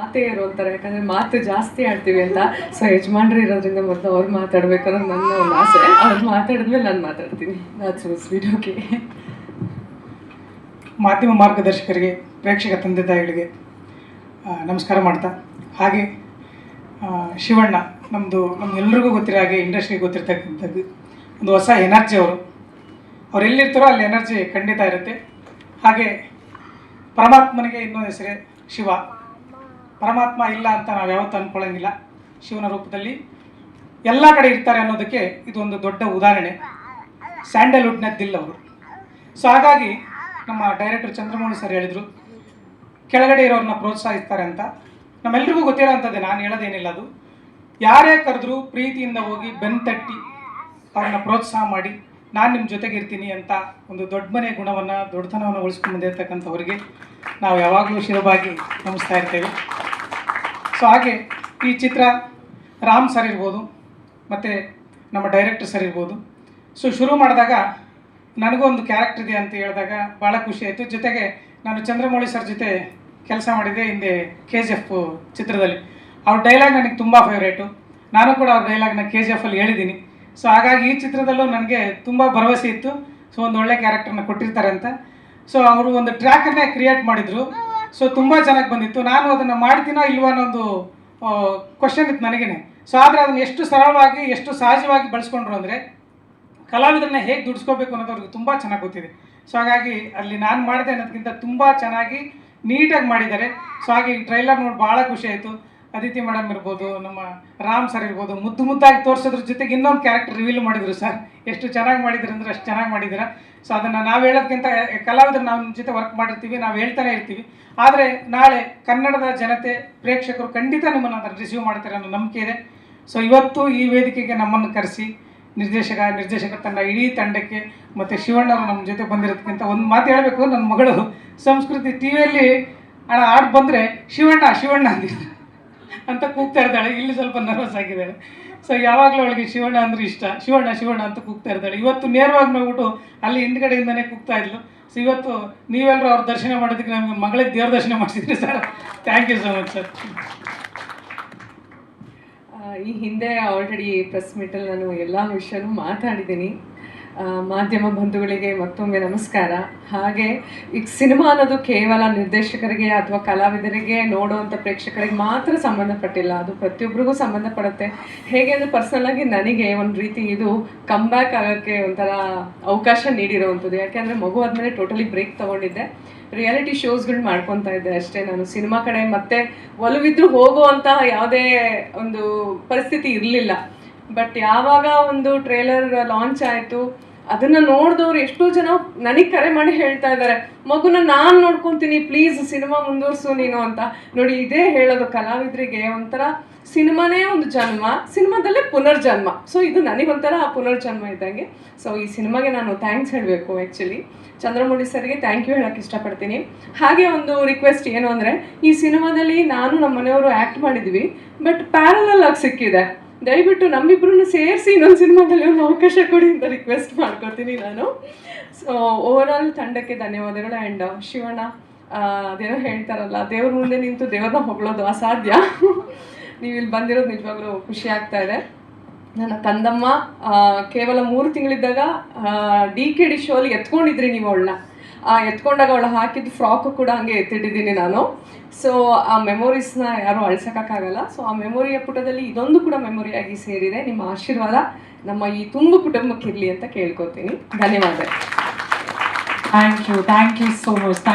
ಮಾತೇ ಇರೋಂತಾರೆ, ಯಾಕಂದರೆ ಮಾತು ಜಾಸ್ತಿ ಆಡ್ತೀವಿ ಅಂತ. ಸೊ ಯಜಮಾನ್ರು ಇರೋದ್ರಿಂದ ಮೊದಲು ಅವ್ರು ಮಾತಾಡಬೇಕು ಅನ್ನೋದು ನನ್ನ ಒಂದು ಆಸೆ. ಅವ್ರು ಮಾತಾಡಿದ್ಮೇಲೆ ನಾನು ಮಾತಾಡ್ತೀನಿ. That's sweet. ಓಕೆ. ಮಾಧ್ಯಮ ಮಾರ್ಗದರ್ಶಕರಿಗೆ, ಪ್ರೇಕ್ಷಕ ತಂದೆ ತಾಯಿಗಳಿಗೆ ನಮಸ್ಕಾರ ಮಾಡ್ತಾ, ಹಾಗೆ ಶಿವಣ್ಣ ನಮ್ಗೆಲ್ರಿಗೂ ಗೊತ್ತಿರೋ ಹಾಗೆ ಇಂಡಸ್ಟ್ರಿಗೆ ಗೊತ್ತಿರ್ತಕ್ಕಂಥದ್ದು ಒಂದು ಹೊಸ ಎನರ್ಜಿ. ಅವ್ರು ಎಲ್ಲಿರ್ತಾರೋ ಅಲ್ಲಿ ಎನರ್ಜಿ ಖಂಡಿತ ಇರುತ್ತೆ. ಹಾಗೆ ಪರಮಾತ್ಮನಿಗೆ ಇನ್ನೊಂದು ಹೆಸರೇ ಶಿವ. ಪರಮಾತ್ಮ ಇಲ್ಲ ಅಂತ ನಾವು ಯಾವತ್ತೂ ಅಂದ್ಕೊಳ್ಳೋಂಗಿಲ್ಲ. ಶಿವನ ರೂಪದಲ್ಲಿ ಎಲ್ಲ ಕಡೆ ಇರ್ತಾರೆ ಅನ್ನೋದಕ್ಕೆ ಇದೊಂದು ದೊಡ್ಡ ಉದಾಹರಣೆ. ಸ್ಯಾಂಡಲ್ವುಡ್ನ ದಿಲ್ ಅವರು. ಸೊ ಹಾಗಾಗಿ ನಮ್ಮ ಡೈರೆಕ್ಟರ್ ಚಂದ್ರಮೌಳಿ ಸರ್ ಹೇಳಿದರು, ಕೆಳಗಡೆ ಇರೋರನ್ನ ಪ್ರೋತ್ಸಾಹಿಸ್ತಾರೆ ಅಂತ. ನಮ್ಮೆಲ್ರಿಗೂ ಗೊತ್ತಿರೋ ಅಂಥದ್ದೇ, ನಾನು ಹೇಳೋದೇನಿಲ್ಲ. ಅದು ಯಾರೇ ಕರೆದ್ರೂ ಪ್ರೀತಿಯಿಂದ ಹೋಗಿ ಬೆನ್ನು ತಟ್ಟಿ ಅವ್ರನ್ನ ಪ್ರೋತ್ಸಾಹ ಮಾಡಿ ನಾನು ನಿಮ್ಮ ಜೊತೆಗಿರ್ತೀನಿ ಅಂತ ಒಂದು ದೊಡ್ಡ ಮನೆ ಗುಣವನ್ನು, ದೊಡ್ಡತನವನ್ನು ಉಳಿಸ್ಕೊಂಡು ಬಂದಿರತಕ್ಕಂಥವ್ರಿಗೆ ನಾವು ಯಾವಾಗಲೂ ಶಿರವಾಗಿ ನಮಿಸ್ತಾ ಇರ್ತೇವೆ. ಸೊ ಹಾಗೆ ಈ ಚಿತ್ರ ರಾಮ್ ಸರ್ ಇರ್ಬೋದು, ಮತ್ತು ನಮ್ಮ ಡೈರೆಕ್ಟರ್ ಸರ್ ಇರ್ಬೋದು. ಸೊ ಶುರು ಮಾಡಿದಾಗ ನನಗೂ ಒಂದು ಕ್ಯಾರೆಕ್ಟರ್ ಇದೆ ಅಂತ ಹೇಳಿದಾಗ ಭಾಳ ಖುಷಿ ಆಯಿತು. ಜೊತೆಗೆ ನಾನು ಚಂದ್ರಮೌಳಿ ಸರ್ ಜೊತೆ ಕೆಲಸ ಮಾಡಿದ್ದೆ ಹಿಂದೆ KGF ಚಿತ್ರದಲ್ಲಿ. ಅವ್ರ ಡೈಲಾಗ್ ನನಗೆ ತುಂಬ ಫೇವ್ರೇಟು. ನಾನು ಕೂಡ ಅವ್ರ ಡೈಲಾಗ್ನ KGF ಅಲ್ಲಿ ಹೇಳಿದ್ದೀನಿ. ಸೊ ಹಾಗಾಗಿ ಈ ಚಿತ್ರದಲ್ಲೂ ನನಗೆ ತುಂಬ ಭರವಸೆ ಇತ್ತು. ಸೊ ಒಂದು ಒಳ್ಳೆ ಕ್ಯಾರೆಕ್ಟರ್ನ ಕೊಟ್ಟಿರ್ತಾರೆ ಅಂತ. ಸೊ ಅವರು ಒಂದು ಟ್ರ್ಯಾಕನ್ನೇ ಕ್ರಿಯೇಟ್ ಮಾಡಿದರು. ಸೊ ತುಂಬ ಚೆನ್ನಾಗಿ ಬಂದಿತ್ತು. ನಾನು ಅದನ್ನು ಮಾಡ್ತೀನೋ ಇಲ್ವೋ ಅನ್ನೋದು ಕ್ವಶನ್ ಇತ್ತು ನನಗೇ. ಸೊ ಆದರೆ ಅದನ್ನು ಎಷ್ಟು ಸರಳವಾಗಿ, ಎಷ್ಟು ಸಹಜವಾಗಿ ಬಳಸ್ಕೊಂಡ್ರು ಅಂದರೆ ಕಲಾವಿದರನ್ನ ಹೇಗೆ ದುಡಿಸ್ಕೋಬೇಕು ಅನ್ನೋದು ಅವ್ರಿಗೆ ತುಂಬ ಚೆನ್ನಾಗಿ ಗೊತ್ತಿದೆ. ಸೊ ಹಾಗಾಗಿ ಅಲ್ಲಿ ನಾನು ಮಾಡಿದೆ ಅನ್ನೋದಕ್ಕಿಂತ ತುಂಬ ಚೆನ್ನಾಗಿ ನೀಟಾಗಿ ಮಾಡಿದ್ದಾರೆ. ಸೊ ಹಾಗೆ ಈ ಟ್ರೈಲರ್ ನೋಡಿ ಭಾಳ ಖುಷಿ ಆಯಿತು. ಅದಿತಿ ಮೇಡಮ್ ಇರ್ಬೋದು, ನಮ್ಮ ರಾಮ್ ಸರ್ ಇರ್ಬೋದು, ಮುದ್ದು ಮುದ್ದಾಗಿ ತೋರಿಸೋದ್ರ ಜೊತೆಗೆ ಇನ್ನೊಂದು ಕ್ಯಾರೆಕ್ಟರ್ ರಿವೀಲ್ ಮಾಡಿದರು ಸರ್. ಎಷ್ಟು ಚೆನ್ನಾಗಿ ಮಾಡಿದ್ರು ಅಂದರೆ ಅಷ್ಟು ಚೆನ್ನಾಗಿ ಮಾಡಿದ್ದೀರ. ಸೊ ಅದನ್ನು ನಾವು ಹೇಳೋದಕ್ಕಿಂತ ಕಲಾವಿದರು ನಾವು ನಿಮ್ಮ ಜೊತೆ ವರ್ಕ್ ಮಾಡಿರ್ತೀವಿ, ನಾವು ಹೇಳ್ತಾನೆ ಇರ್ತೀವಿ. ಆದರೆ ನಾಳೆ ಕನ್ನಡದ ಜನತೆ, ಪ್ರೇಕ್ಷಕರು ಖಂಡಿತ ನಿಮ್ಮನ್ನು ಅದನ್ನು ರಿಸೀವ್ ಮಾಡ್ತಾರೆ ಅನ್ನೋ ನಂಬಿಕೆ ಇದೆ. ಸೊ ಇವತ್ತು ಈ ವೇದಿಕೆಗೆ ನಮ್ಮನ್ನು ಕರೆಸಿ ನಿರ್ದೇಶಕ ತಂಡ, ಇಡೀ ತಂಡಕ್ಕೆ ಮತ್ತು ಶಿವಣ್ಣವರು ನಮ್ಮ ಜೊತೆ ಬಂದಿರೋದಕ್ಕಿಂತ ಒಂದು ಮಾತು ಹೇಳಬೇಕು. ನನ್ನ ಮಗಳು ಸಂಸ್ಕೃತಿ ಟಿವಿಯಲ್ಲಿ ಹಾಡು ಬಂದರೆ ಶಿವಣ್ಣ ಶಿವಣ್ಣ ಅಂತ ಕೂಗ್ತಾ ಇರ್ತಾಳೆ. ಇಲ್ಲಿ ಸ್ವಲ್ಪ ನರ್ವಸ್ ಆಗಿದ್ದಾಳೆ. ಸೊ ಯಾವಾಗಲೂ ಅವಳಿಗೆ ಶಿವಣ್ಣ ಅಂದರೆ ಇಷ್ಟ. ಶಿವಣ್ಣ ಶಿವಣ್ಣ ಅಂತ ಕೂಗ್ತಾ ಇರ್ತಾಳೆ. ಇವತ್ತು ನೇರವಾಗಿ ನೋಡ್ಬಿಟ್ಟು ಅಲ್ಲಿ ಹಿಂದ್ಗಡೆಯಿಂದನೇ ಕೂಗ್ತಾ ಇದ್ಲು. ಸೊ ಇವತ್ತು ನೀವೆಲ್ಲರೂ ಅವ್ರ ದರ್ಶನ ಮಾಡೋದಕ್ಕೆ ನಮಗೆ ಮಗಳಿಗೆ ದೇವ್ರ ದರ್ಶನ ಮಾಡಿಸಿದ್ರಿ sir. Thank you so much sir. ಈ ಹಿಂದೆ ಆಲ್ರೆಡಿ ಪ್ರೆಸ್ ಮೀಟಲ್ಲಿ ನಾನು ಎಲ್ಲ ವಿಷಯನೂ ಮಾತಾಡಿದ್ದೀನಿ. ಮಾಧ್ಯಮ ಬಂಧುಗಳಿಗೆ ಮತ್ತೊಮ್ಮೆ ನಮಸ್ಕಾರ. ಹಾಗೆ ಈಗ ಸಿನಿಮಾ ಅನ್ನೋದು ಕೇವಲ ನಿರ್ದೇಶಕರಿಗೆ ಅಥವಾ ಕಲಾವಿದರಿಗೆ, ನೋಡುವಂಥ ಪ್ರೇಕ್ಷಕರಿಗೆ ಮಾತ್ರ ಸಂಬಂಧಪಟ್ಟಿಲ್ಲ, ಅದು ಪ್ರತಿಯೊಬ್ಬರಿಗೂ ಸಂಬಂಧಪಡುತ್ತೆ. ಹೇಗೆ ಅಂದರೆ ಪರ್ಸನಲಾಗಿ ನನಗೆ ಒಂದು ರೀತಿ ಇದು ಕಮ್ ಬ್ಯಾಕ್ ಆಗೋಕ್ಕೆ ಒಂಥರ ಅವಕಾಶ ನೀಡಿರೋವಂಥದ್ದು. ಯಾಕೆಂದರೆ ಮಗು ಆದಮೇಲೆ ಟೋಟಲಿ ಬ್ರೇಕ್ ತೊಗೊಂಡಿದ್ದೆ. ರಿಯಾಲಿಟಿ ಶೋಸ್ಗಳು ಮಾಡ್ಕೊತಾ ಇದ್ದೆ ಅಷ್ಟೇ. ನಾನು ಸಿನಿಮಾ ಕಡೆ ಮತ್ತೆ ಒಲವಿದ್ರು ಹೋಗುವಂಥ ಯಾವುದೇ ಒಂದು ಪರಿಸ್ಥಿತಿ ಇರಲಿಲ್ಲ. ಬಟ್ ಯಾವಾಗ ಒಂದು ಟ್ರೇಲರ್ ಲಾಂಚ್ ಆಯಿತು, ಅದನ್ನು ನೋಡಿದವ್ರು ಎಷ್ಟೋ ಜನ ನನಗೆ ಕರೆ ಮಾಡಿ ಹೇಳ್ತಾ ಇದ್ದಾರೆ, ಮಗುನ ನಾನು ನೋಡ್ಕೊತೀನಿ, ಪ್ಲೀಸ್ ಸಿನಿಮಾ ಮುಂದುವರ್ಸು ನೀನು ಅಂತ. ನೋಡಿ, ಇದೇ ಹೇಳೋದು ಕಲಾವಿದರಿಗೆ ಒಂಥರ ಸಿನಿಮಾನೇ ಒಂದು ಜನ್ಮ, ಸಿನಿಮಾದಲ್ಲೇ ಪುನರ್ಜನ್ಮ. ಸೊ ಇದು ನನಗೊಂಥರ ಪುನರ್ಜನ್ಮ ಇದ್ದಂಗೆ. ಸೊ ಈ ಸಿನಿಮಾಗೆ ನಾನು ಥ್ಯಾಂಕ್ಸ್ ಹೇಳಬೇಕು. ಆ್ಯಕ್ಚುಲಿ ಚಂದ್ರಮೌಳಿ ಸರ್ಗೆ ಥ್ಯಾಂಕ್ ಯು ಹೇಳೋಕ್ಕೆ ಇಷ್ಟಪಡ್ತೀನಿ. ಹಾಗೆ ಒಂದು ರಿಕ್ವೆಸ್ಟ್ ಏನು ಅಂದರೆ, ಈ ಸಿನಿಮಾದಲ್ಲಿ ನಾನು ನಮ್ಮ ಮನೆಯವರು ಆ್ಯಕ್ಟ್ ಮಾಡಿದ್ವಿ, ಬಟ್ ಪ್ಯಾರಲಲ್ ಆಗಿ ಸಿಕ್ಕಿದೆ. ದಯವಿಟ್ಟು ನಮ್ಮಿಬ್ಬರನ್ನು ಸೇರಿಸಿ ಇನ್ನೊಂದು ಸಿನಿಮಾದಲ್ಲಿ ಒಂದು ಅವಕಾಶ ಕೊಡಿ ಅಂತ ರಿಕ್ವೆಸ್ಟ್ ಮಾಡ್ಕೊತೀನಿ ನಾನು. ಸೊ ಓವರಾಲ್ ತಂಡಕ್ಕೆ ಧನ್ಯವಾದಗಳು. ಆ್ಯಂಡ್ ಶಿವಣ್ಣ, ಅದೇನೋ ಹೇಳ್ತಾರಲ್ಲ, ದೇವ್ರ ಮುಂದೆ ನಿಂತು ದೇವ್ರನ್ನ ಹೊಗಳೋದು ಅಸಾಧ್ಯ. ನೀವು ಇಲ್ಲಿ ಬಂದಿರೋದು ನಿಜವಾಗ್ಲೂ ಖುಷಿ ಆಗ್ತಾ ಇದೆ. ನನ್ನ ಕಂದಮ್ಮ ಕೇವಲ 3 ತಿಂಗಳಿದ್ದಾಗ DKD ಶೋಲಿ ಎತ್ಕೊಂಡಿದ್ರಿ ನೀವು ಅವಳನ್ನ. ಎತ್ಕೊಂಡಾಗ ಅವಳು ಹಾಕಿದ್ದು ಫ್ರಾಕು ಕೂಡ ಹಂಗೆ ಎತ್ತಿಟ್ಟಿದ್ದೀನಿ ನಾನು. ಸೊ ಆ ಮೆಮೊರೀಸ್ನ ಯಾರೂ ಅಳ್ಸೋಕ್ಕಾಗಲ್ಲ. ಸೊ ಆ ಮೆಮೊರಿಯ ಪುಟದಲ್ಲಿ ಇದೊಂದು ಕೂಡ ಮೆಮೊರಿಯಾಗಿ ಸೇರಿದೆ. ನಿಮ್ಮ ಆಶೀರ್ವಾದ ನಮ್ಮ ಈ ತುಂಬು ಕುಟುಂಬಕ್ಕಿರಲಿ ಅಂತ ಕೇಳ್ಕೊತೀನಿ. ಧನ್ಯವಾದ. Thank you so much.